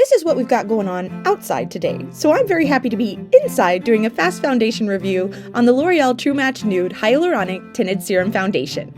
this is what we've got going on outside today. So I'm very happy to be inside doing a fast foundation review on the L'Oreal True Match Nude Hyaluronic Tinted Serum Foundation.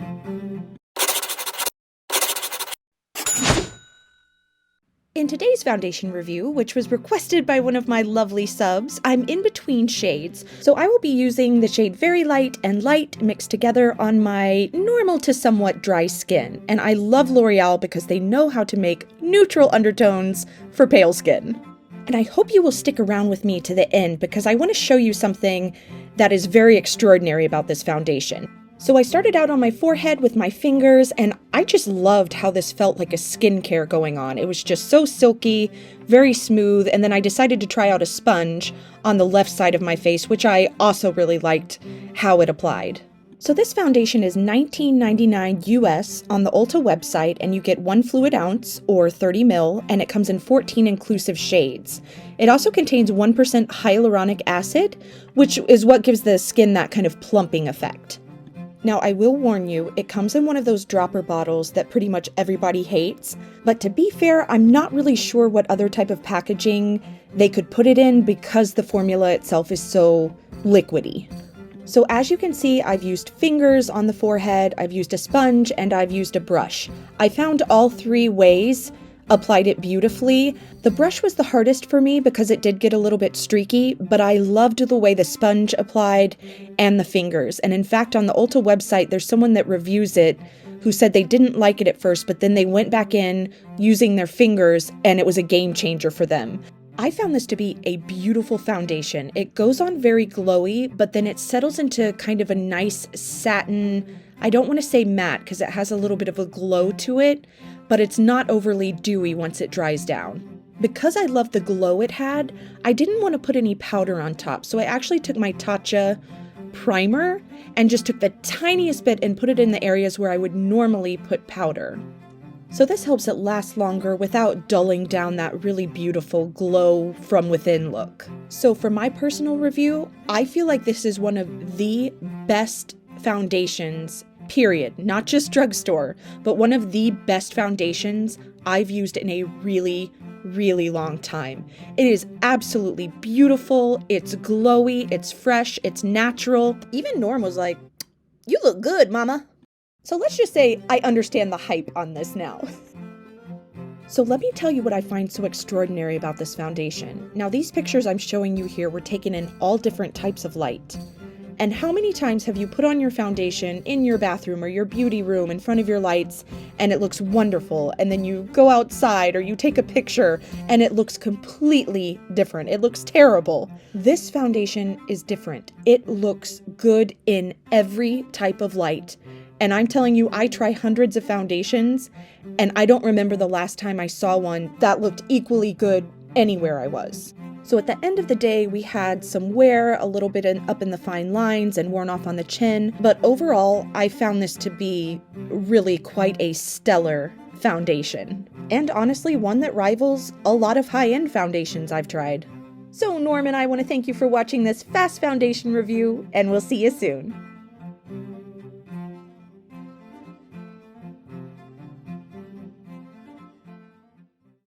In today's foundation review, which was requested by one of my lovely subs, I'm in between shades, so I will be using the shade Very Light and Light mixed together on my normal to somewhat dry skin. And I love L'Oreal because they know how to make neutral undertones for pale skin. And I hope you will stick around with me to the end because I want to show you something that is very extraordinary about this foundation. So I started out on my forehead with my fingers, and I just loved how this felt like a skincare going on. It was just so silky, very smooth, and then I decided to try out a sponge on the left side of my face, which I also really liked how it applied. So this foundation is $19.99 US on the Ulta website, and you get 1 fluid ounce, or 30 ml, and it comes in 14 inclusive shades. It also contains 1% hyaluronic acid, which is what gives the skin that kind of plumping effect. Now, I will warn you, it comes in one of those dropper bottles that pretty much everybody hates, but to be fair, I'm not really sure what other type of packaging they could put it in because the formula itself is so liquidy. So as you can see, I've used fingers on the forehead, I've used a sponge, and I've used a brush. I found all 3 ways applied it beautifully. The brush was the hardest for me because it did get a little bit streaky, but I loved the way the sponge applied and the fingers. And in fact, on the Ulta website, there's someone that reviews it who said they didn't like it at first, but then they went back in using their fingers and it was a game changer for them. I found this to be a beautiful foundation. It goes on very glowy, but then it settles into kind of a nice satin, I don't want to say matte because it has a little bit of a glow to it, but it's not overly dewy once it dries down. Because I love the glow it had, I didn't want to put any powder on top, so I actually took my Tatcha primer and just took the tiniest bit and put it in the areas where I would normally put powder. So this helps it last longer without dulling down that really beautiful glow from within look. So for my personal review, I feel like this is one of the best foundations, period, not just drugstore, but one of the best foundations I've used in a really, really long time. It is absolutely beautiful, it's glowy, it's fresh, it's natural. Even Norm was like, "You look good, mama." So let's just say I understand the hype on this now. So let me tell you what I find so extraordinary about this foundation. Now these pictures I'm showing you here were taken in all different types of light. And how many times have you put on your foundation in your bathroom or your beauty room in front of your lights and it looks wonderful, and then you go outside or you take a picture and it looks completely different. It looks terrible. This foundation is different. It looks good in every type of light. And I'm telling you, I try hundreds of foundations and I don't remember the last time I saw one that looked equally good anywhere I was. So at the end of the day, we had some wear, a little bit up in the fine lines and worn off on the chin. But overall, I found this to be really quite a stellar foundation. And honestly, one that rivals a lot of high-end foundations I've tried. So Norm and I want to thank you for watching this fast foundation review, and we'll see you soon.